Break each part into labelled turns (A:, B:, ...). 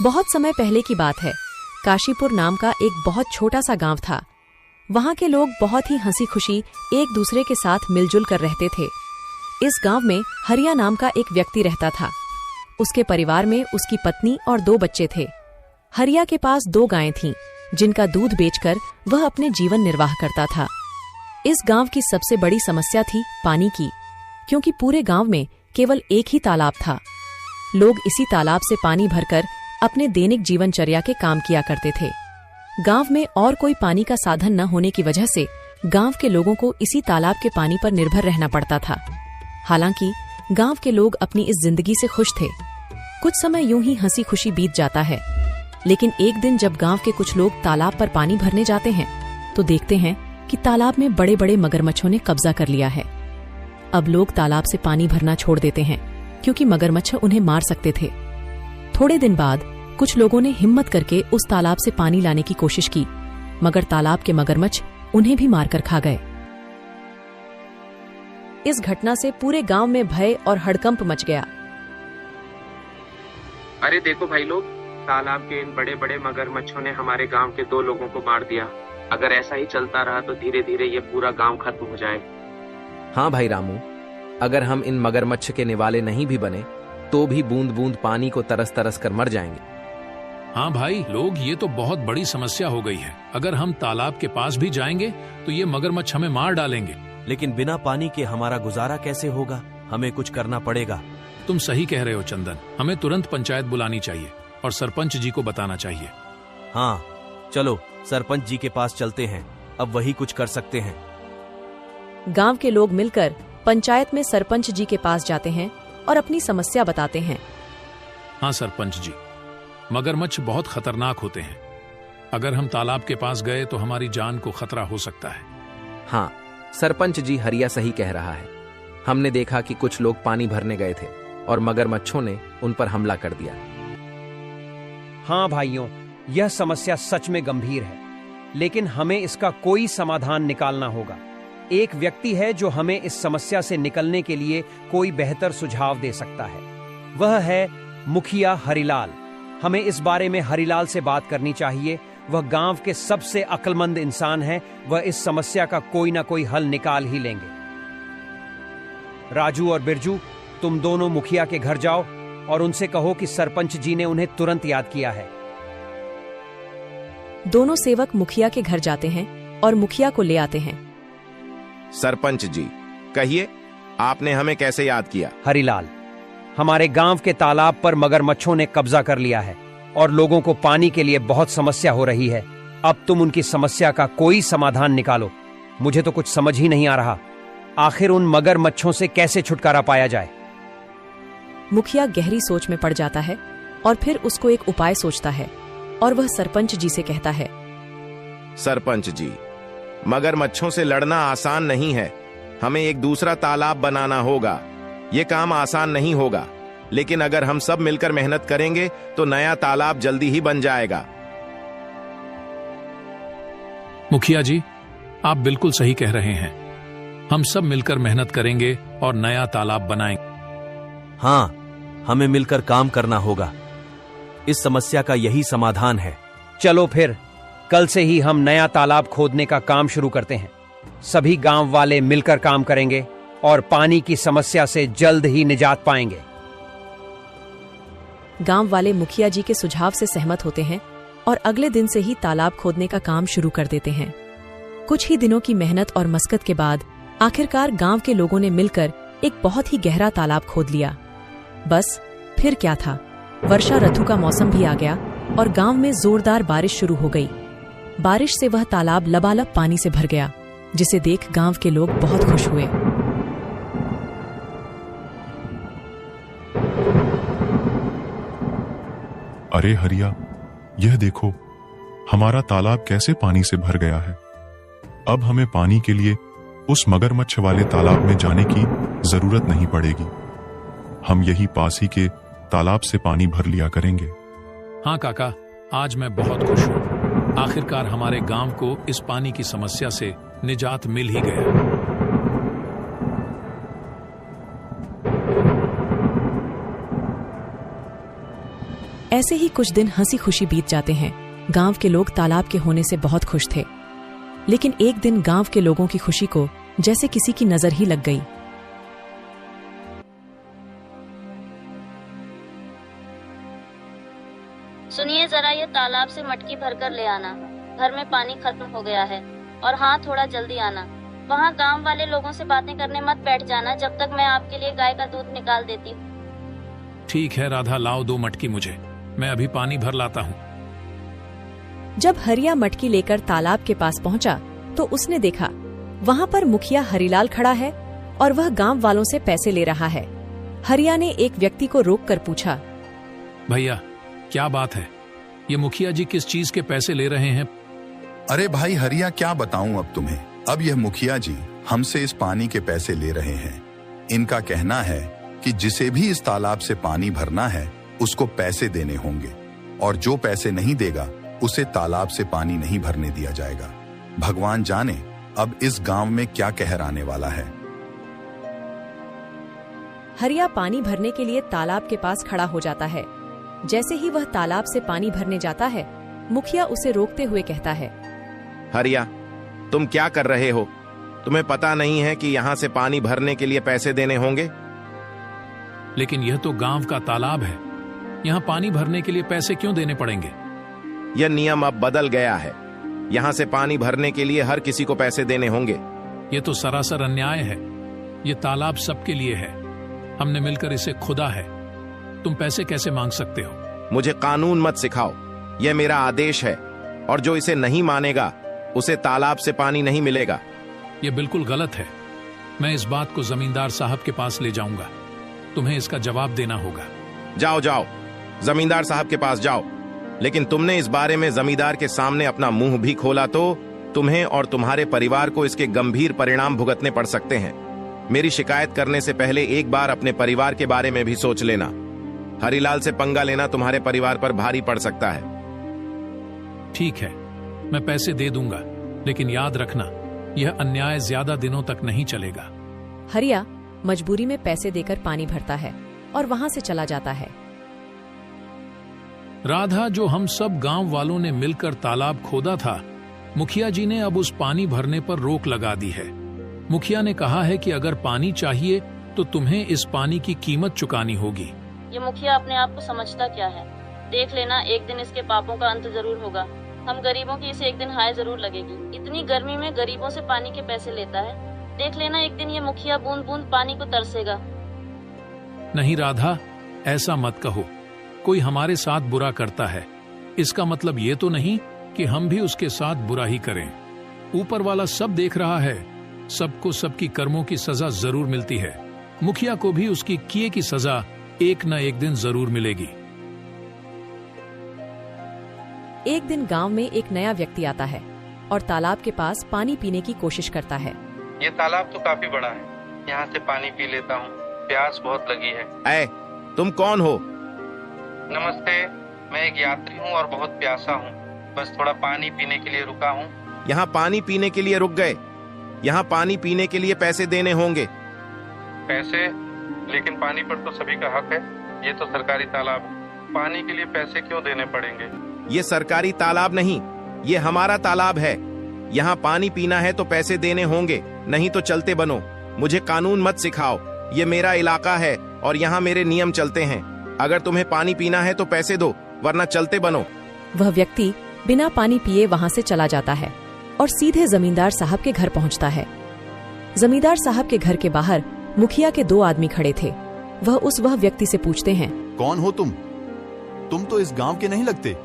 A: बहुत समय पहले की बात है। काशीपुर नाम का एक बहुत छोटा सा गांव था। वहां के लोग बहुत ही हंसी खुशी एक दूसरे के साथ मिलजुल कर रहते थे। इस गांव में हरिया नाम का एक व्यक्ति रहता था। उसके परिवार में उसकी पत्नी और 2 बच्चे थे। हरिया के पास 2 गायें थीं, जिनका दूध बेचकर वह अपने जीवन निर्वाह करता था। इस गांव की सबसे बड़ी समस्या थी पानी की, क्योंकि पूरे गांव में केवल एक ही तालाब था। लोग इसी तालाब से पानी भरकर अपने दैनिक जीवनचर्या के काम किया करते थे। गांव में और कोई पानी का साधन न होने की वजह से गांव के लोगों को इसी तालाब के पानी पर निर्भर रहना पड़ता था। हालांकि गांव के लोग अपनी इस जिंदगी से खुश थे। कुछ समय यूं ही हंसी खुशी बीत जाता है, लेकिन एक दिन जब गांव के कुछ लोग तालाब पर पानी भरने जाते हैं तो देखते हैं कि तालाब में बड़े बड़े मगरमच्छों ने कब्जा कर लिया है। अब लोग तालाब से पानी भरना छोड़ देते हैं, क्योंकि मगरमच्छ उन्हें मार सकते थे। थोड़े दिन बाद कुछ लोगों ने हिम्मत करके उस तालाब से पानी लाने की कोशिश की, मगर तालाब के मगरमच्छ उन्हें भी मारकर खा गए। इस घटना से पूरे गांव में भय और हड़कंप मच गया।
B: अरे देखो भाई लोग, तालाब के इन बड़े बड़े मगरमच्छों ने हमारे गांव के 2 लोगों को मार दिया। अगर ऐसा ही चलता रहा तो धीरे धीरे ये पूरा गांव खत्म हो जाएगा।
C: हाँ भाई रामू, अगर हम इन मगरमच्छ के निवाले नहीं भी बने तो भी बूंद बूंद पानी को तरस तरस कर मर जाएंगे।
D: हाँ भाई लोग, ये तो बहुत बड़ी समस्या हो गई है। अगर हम तालाब के पास भी जाएंगे तो ये मगरमच्छ हमें मार डालेंगे।
E: लेकिन बिना पानी के हमारा गुजारा कैसे होगा? हमें कुछ करना पड़ेगा।
D: तुम सही कह रहे हो चंदन, हमें तुरंत पंचायत बुलानी चाहिए और सरपंच जी को बताना चाहिए।
E: हाँ चलो सरपंच जी के पास चलते हैं, अब वही कुछ कर सकते हैं।
A: गांव के लोग मिलकर पंचायत में सरपंच जी के पास जाते हैं और अपनी समस्या बताते हैं।
D: हाँ सरपंच जी, मगरमच्छ बहुत खतरनाक होते हैं। अगर हम तालाब के पास गए तो हमारी जान को खतरा हो सकता है।
C: हाँ सरपंच जी, हरिया सही कह रहा है। हमने देखा कि कुछ लोग पानी भरने गए थे और मगरमच्छों ने उन पर हमला कर दिया।
F: हाँ भाइयों, यह समस्या सच में गंभीर है, लेकिन हमें इसका कोई समाधान निकालना होगा। एक व्यक्ति है जो हमें इस समस्या से निकलने के लिए कोई बेहतर सुझाव दे सकता है। वह है मुखिया हरिलाल। हमें इस बारे में हरिलाल से बात करनी चाहिए। वह गांव के सबसे अक्लमंद इंसान है। वह इस समस्या का कोई ना कोई हल निकाल ही लेंगे। राजू और बिरजू, तुम दोनों मुखिया के घर जाओ और उनसे कहो कि सरपंच जी ने उन्हें तुरंत याद किया है।
A: दोनों सेवक मुखिया के घर जाते हैं और मुखिया को ले आते हैं।
G: सरपंच जी, कहिए आपने हमें कैसे याद किया?
F: हरिलाल, हमारे गांव के तालाब पर मगरमच्छों ने कब्जा कर लिया है और लोगों को पानी के लिए बहुत समस्या हो रही है। अब तुम उनकी समस्या का कोई समाधान निकालो। मुझे तो कुछ समझ ही नहीं आ रहा, आखिर उन मगरमच्छों से कैसे छुटकारा पाया जाए।
A: मुखिया गहरी सोच में पड़ जाता है और फिर उसको एक उपाय सोचता है और वह सरपंच जी से कहता है।
G: सरपंच जी, मगरमच्छों से लड़ना आसान नहीं है। हमें एक दूसरा तालाब बनाना होगा। ये काम आसान नहीं होगा, लेकिन अगर हम सब मिलकर मेहनत करेंगे तो नया तालाब जल्दी ही बन जाएगा।
D: मुखिया जी, आप बिल्कुल सही कह रहे हैं। हम सब मिलकर मेहनत करेंगे और नया तालाब बनाएंगे।
E: हाँ, हमें मिलकर काम करना होगा। इस समस्या का यही समाधान है।
F: चलो फिर कल से ही हम नया तालाब खोदने का काम शुरू करते हैं। सभी गांव वाले मिलकर काम करेंगे और पानी की समस्या से जल्द ही निजात पाएंगे।
A: गांव वाले मुखिया जी के सुझाव से सहमत होते हैं और अगले दिन से ही तालाब खोदने का काम शुरू कर देते हैं। कुछ ही दिनों की मेहनत और मशक्कत के बाद आखिरकार गांव के लोगों ने मिलकर एक बहुत ही गहरा तालाब खोद लिया। बस फिर क्या था, वर्षा ऋतु का मौसम भी आ गया और गांव में जोरदार बारिश शुरू हो गई। बारिश से वह तालाब लबालब पानी से भर गया, जिसे देख गांव के लोग बहुत खुश हुए।
H: अरे हरिया, यह देखो, हमारा तालाब कैसे पानी से भर गया है। अब हमें पानी के लिए उस मगरमच्छ वाले तालाब में जाने की जरूरत नहीं पड़ेगी। हम यही पास ही के तालाब से पानी भर लिया करेंगे।
D: हाँ काका, आज मैं बहुत खुश हूँ। आखिरकार हमारे गांव को इस पानी की समस्या से निजात मिल ही गया।
A: ऐसे ही कुछ दिन हंसी खुशी बीत जाते हैं। गांव के लोग तालाब के होने से बहुत खुश थे, लेकिन एक दिन गांव के लोगों की खुशी को जैसे किसी की नजर ही लग गई।
I: सुनिए जरा, ये तालाब से मटकी भरकर ले आना। घर में पानी खत्म हो गया है। और हाँ, थोड़ा जल्दी आना। वहाँ गांव वाले लोगों से बातें करने मत बैठ जाना जब तक मैं आपके लिए गाय का दूध निकाल देती हूँ।
D: ठीक है राधा, लाओ 2 मटकी मुझे, मैं अभी पानी भर लाता हूँ।
A: जब हरिया मटकी लेकर तालाब के पास पहुंचा तो उसने देखा वहाँ पर मुखिया हरिलाल खड़ा है और वह गांव वालों से पैसे ले रहा है। हरिया ने एक व्यक्ति को रोककर पूछा,
D: भैया क्या बात है? ये मुखिया जी किस चीज के पैसे ले रहे हैं?
J: अरे भाई हरिया, क्या बताऊं अब तुम्हें। अब यह मुखिया जी हमसे इस पानी के पैसे ले रहे हैं। इनका कहना है कि जिसे भी इस तालाब से पानी भरना है उसको पैसे देने होंगे, और जो पैसे नहीं देगा उसे तालाब से पानी नहीं भरने दिया जाएगा। भगवान जाने अब इस गांव में क्या कहर आने वाला है।
A: हरिया पानी भरने के लिए तालाब के पास खड़ा हो जाता है। जैसे ही वह तालाब से पानी भरने जाता है, मुखिया उसे रोकते हुए कहता है,
G: हरिया, तुम क्या कर रहे हो? तुम्हें पता नहीं है कि यहाँ से पानी भरने के लिए पैसे देने होंगे?
D: लेकिन यह तो गांव का तालाब है, यहाँ पानी भरने के लिए पैसे क्यों देने पड़ेंगे?
G: यह नियम अब बदल गया है। यहाँ से पानी भरने के लिए हर किसी को पैसे देने होंगे।
D: ये तो सरासर अन्याय है। ये तालाब सबके लिए है, हमने मिलकर इसे खुदा है। तुम पैसे कैसे मांग सकते हो?
G: मुझे कानून मत सिखाओ, यह मेरा आदेश है, और जो इसे नहीं मानेगा उसे तालाब से पानी नहीं मिलेगा।
D: ये बिल्कुल गलत है। मैं इस बात को जमींदार साहब के पास ले जाऊंगा। तुम्हें इसका जवाब देना होगा।
G: जाओ जाओ, जमींदार साहब के पास जाओ। लेकिन तुमने इस बारे में जमींदार के सामने अपना मुंह भी खोला तो तुम्हें और तुम्हारे परिवार को इसके गंभीर परिणाम भुगतने पड़ सकते हैं। मेरी शिकायत करने से पहले एक बार अपने परिवार के बारे में भी सोच लेना। हरिलाल से पंगा लेना तुम्हारे परिवार पर भारी पड़ सकता है।
D: ठीक है, मैं पैसे दे दूंगा, लेकिन याद रखना यह अन्याय ज्यादा दिनों तक नहीं चलेगा।
A: हरिया मजबूरी में पैसे देकर पानी भरता है और वहाँ से चला जाता है।
D: राधा, जो हम सब गांव वालों ने मिलकर तालाब खोदा था, मुखिया जी ने अब उस पानी भरने पर रोक लगा दी है। मुखिया ने कहा है कि अगर पानी चाहिए तो तुम्हें इस पानी की कीमत चुकानी होगी।
I: ये मुखिया अपने आप को समझता क्या है? देख लेना, एक दिन इसके पापों का अंत जरूर होगा। हम गरीबों की इसे एक दिन हाय जरूर लगेगी। इतनी गर्मी में गरीबों से पानी के पैसे लेता है। देख लेना, एक दिन ये मुखिया बूंद बूंद पानी को तरसेगा।
D: नहीं राधा, ऐसा मत कहो। कोई हमारे साथ बुरा करता है, इसका मतलब ये तो नहीं कि हम भी उसके साथ बुरा ही करें। ऊपर वाला सब देख रहा है, सबको सबकी कर्मों की सजा जरूर मिलती है। मुखिया को भी उसकी किए की सजा एक न एक दिन जरूर मिलेगी।
A: एक दिन गांव में एक नया व्यक्ति आता है और तालाब के पास पानी पीने की कोशिश करता है।
B: ये तालाब तो काफी बड़ा है, यहाँ से पानी पी लेता हूँ, प्यास बहुत लगी है।
G: ऐ, तुम कौन हो?
B: नमस्ते, मैं एक यात्री हूँ और बहुत प्यासा हूँ। बस थोड़ा पानी पीने के लिए रुका हूँ।
G: यहाँ पानी पीने के लिए रुक गए? यहाँ पानी पीने के लिए पैसे देने होंगे।
B: पैसे? लेकिन पानी पर तो सभी का हक है। ये तो सरकारी तालाब है, पानी के लिए पैसे क्यों देने पड़ेंगे?
G: ये सरकारी तालाब नहीं, ये हमारा तालाब है। यहाँ पानी पीना है तो पैसे देने होंगे, नहीं तो चलते बनो। मुझे कानून मत सिखाओ, ये मेरा इलाका है और यहाँ मेरे नियम चलते हैं। अगर तुम्हें पानी पीना है तो पैसे दो, वरना चलते बनो।
A: वह व्यक्ति बिना पानी पिए वहाँ से चला जाता है और सीधे जमींदार साहब के घर पहुँचता है। जमींदार साहब के घर के बाहर मुखिया के 2 आदमी खड़े थे। वह व्यक्ति से पूछते हैं,
J: कौन हो तुम? तुम तो इस गांव के नहीं लगते।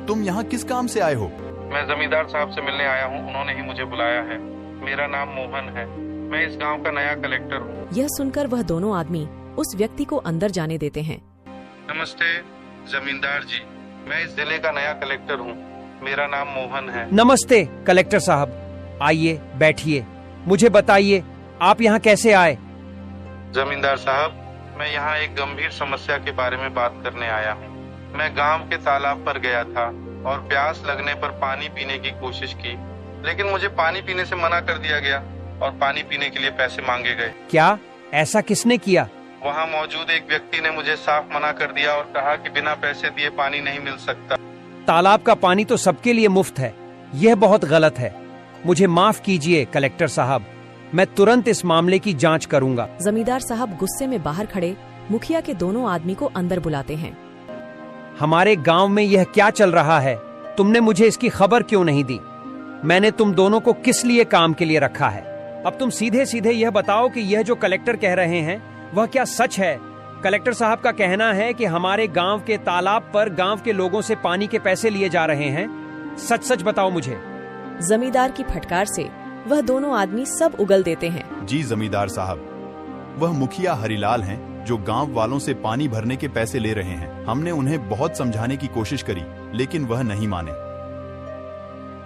J: तुम यहाँ किस काम से आए हो?
B: मैं जमींदार साहब से मिलने आया हूँ, उन्होंने ही मुझे बुलाया है। मेरा नाम मोहन है, मैं इस गांव का नया कलेक्टर हूँ।
A: यह सुनकर वह दोनों आदमी उस व्यक्ति को अंदर जाने देते हैं।
B: नमस्ते जमींदार जी, मैं इस जिले का नया कलेक्टर हूँ। मेरा नाम मोहन है।
F: नमस्ते कलेक्टर साहब, आइए बैठिए। मुझे बताइए आप यहाँ कैसे आए?
B: जमींदार साहब, मैं यहाँ एक गंभीर समस्या के बारे में बात करने आया हूँ। मैं गांव के तालाब पर गया था और प्यास लगने पर पानी पीने की कोशिश की, लेकिन मुझे पानी पीने से मना कर दिया गया और पानी पीने के लिए पैसे मांगे गए।
F: क्या ऐसा किसने किया
B: वहाँ मौजूद एक व्यक्ति ने मुझे साफ मना कर दिया और कहा कि बिना पैसे दिए पानी नहीं मिल सकता।
F: तालाब का पानी तो सबके लिए मुफ्त है, यह बहुत गलत है। मुझे माफ कीजिए कलेक्टर साहब, मैं तुरंत इस मामले की जांच करूंगा।
A: जमींदार साहब गुस्से में बाहर खड़े मुखिया के दोनों आदमी को अंदर बुलाते हैं।
F: हमारे गांव में यह क्या चल रहा है? तुमने मुझे इसकी खबर क्यों नहीं दी? मैंने तुम दोनों को किस लिए काम के लिए रखा है? अब तुम सीधे सीधे यह बताओ कि यह जो कलेक्टर कह रहे हैं वह क्या सच है? कलेक्टर साहब का कहना है कि हमारे गांव के तालाब पर गांव के लोगों से पानी के पैसे लिए जा रहे हैं। सच सच बताओ मुझे।
A: जमींदार की फटकार से वह दोनों आदमी सब उगल देते हैं।
K: जी जमींदार साहब, वह मुखिया हरिलाल हैं जो गांव वालों से पानी भरने के पैसे ले रहे हैं। हमने उन्हें बहुत समझाने की कोशिश करी लेकिन वह नहीं माने।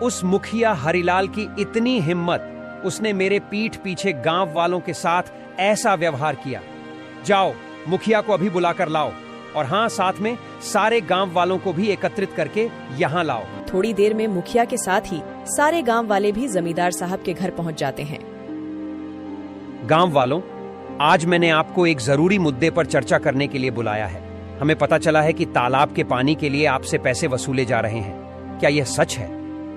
F: उस मुखिया हरिलाल की इतनी हिम्मत, उसने मेरे पीठ पीछे गांव वालों के साथ ऐसा व्यवहार किया। जाओ मुखिया को अभी बुलाकर लाओ, और हाँ, साथ में सारे गांव वालों को भी एकत्रित करके यहाँ लाओ।
A: थोड़ी देर में मुखिया के साथ ही सारे गांव वाले भी जमींदार साहब के घर पहुंच जाते हैं।
F: गांव वालों, आज मैंने आपको एक जरूरी मुद्दे पर चर्चा करने के लिए बुलाया है। हमें पता चला है कि तालाब के पानी के लिए आपसे पैसे वसूले जा रहे हैं। क्या यह सच है?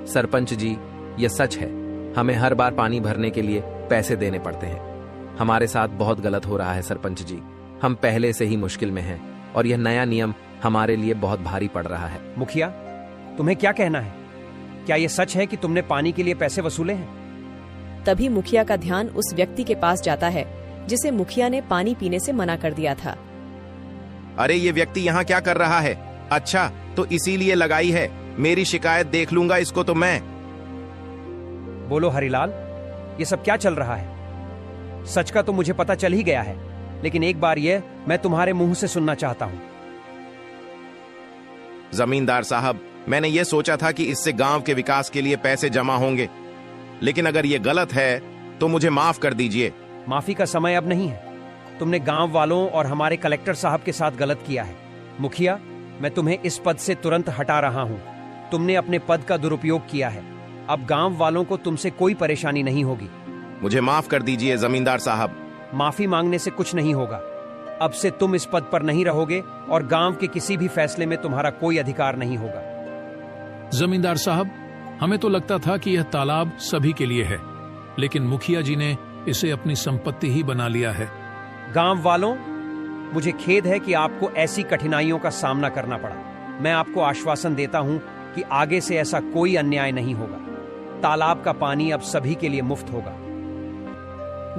C: सरपंच जी, यह सच है। हमें हर बार पानी भरने के लिए पैसे देने पड़ते हैं। हमारे साथ बहुत गलत हो रहा है सरपंच जी। हम पहले से ही मुश्किल में हैं और यह नया नियम हमारे लिए बहुत भारी पड़ रहा है।
F: मुखिया, तुम्हें क्या कहना है? क्या यह सच है कि तुमने पानी के लिए पैसे वसूले हैं?
A: तभी मुखिया का ध्यान उस व्यक्ति के पास जाता है जिसे मुखिया ने पानी पीने से मना कर दिया था।
G: अरे ये व्यक्ति यहाँ क्या कर रहा है? अच्छा, तो इसीलिए लगाई है। मेरी शिकायत देख लूंगा इसको तो मैं।
F: बोलो हरिलाल, ये सब क्या चल रहा है? सच का तो मुझे पता चल ही गया है, लेकिन एक बार यह मैं तुम्हारे मुंह से सुनना चाहता हूं।
G: जमींदार साहब, मैंने ये सोचा था कि इससे गांव के विकास के लिए पैसे जमा होंगे, लेकिन अगर ये गलत है तो मुझे माफ कर दीजिए।
F: माफी का समय अब नहीं है। तुमने गांव वालों और हमारे कलेक्टर साहब के साथ गलत किया है। मुखिया, मैं तुम्हें इस पद से तुरंत हटा रहा हूं। तुमने अपने पद का दुरुपयोग किया है। अब गांव वालों को तुमसे कोई परेशानी नहीं होगी।
G: मुझे माफ कर दीजिए जमींदार साहब।
F: माफी मांगने से कुछ नहीं होगा। अब से तुम इस पद पर नहीं रहोगे और गांव के किसी भी फैसले में तुम्हारा कोई अधिकार नहीं होगा।
D: जमींदार साहब, हमें तो लगता था कि यह तालाब सभी के लिए है, लेकिन मुखिया जी ने इसे अपनी संपत्ति ही बना लिया है।
F: गांव वालों, मुझे खेद है कि आपको ऐसी कठिनाइयों का सामना करना पड़ा। मैं आपको आश्वासन देता हूं कि आगे से ऐसा कोई अन्याय नहीं होगा। तालाब का पानी अब सभी के लिए मुफ्त होगा।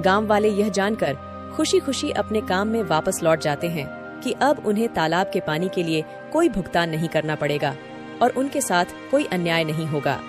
A: गांव वाले यह जानकर खुशी खुशी अपने काम में वापस लौट जाते हैं कि अब उन्हें तालाब के पानी के लिए कोई भुगतान नहीं करना पड़ेगा और उनके साथ कोई अन्याय नहीं होगा।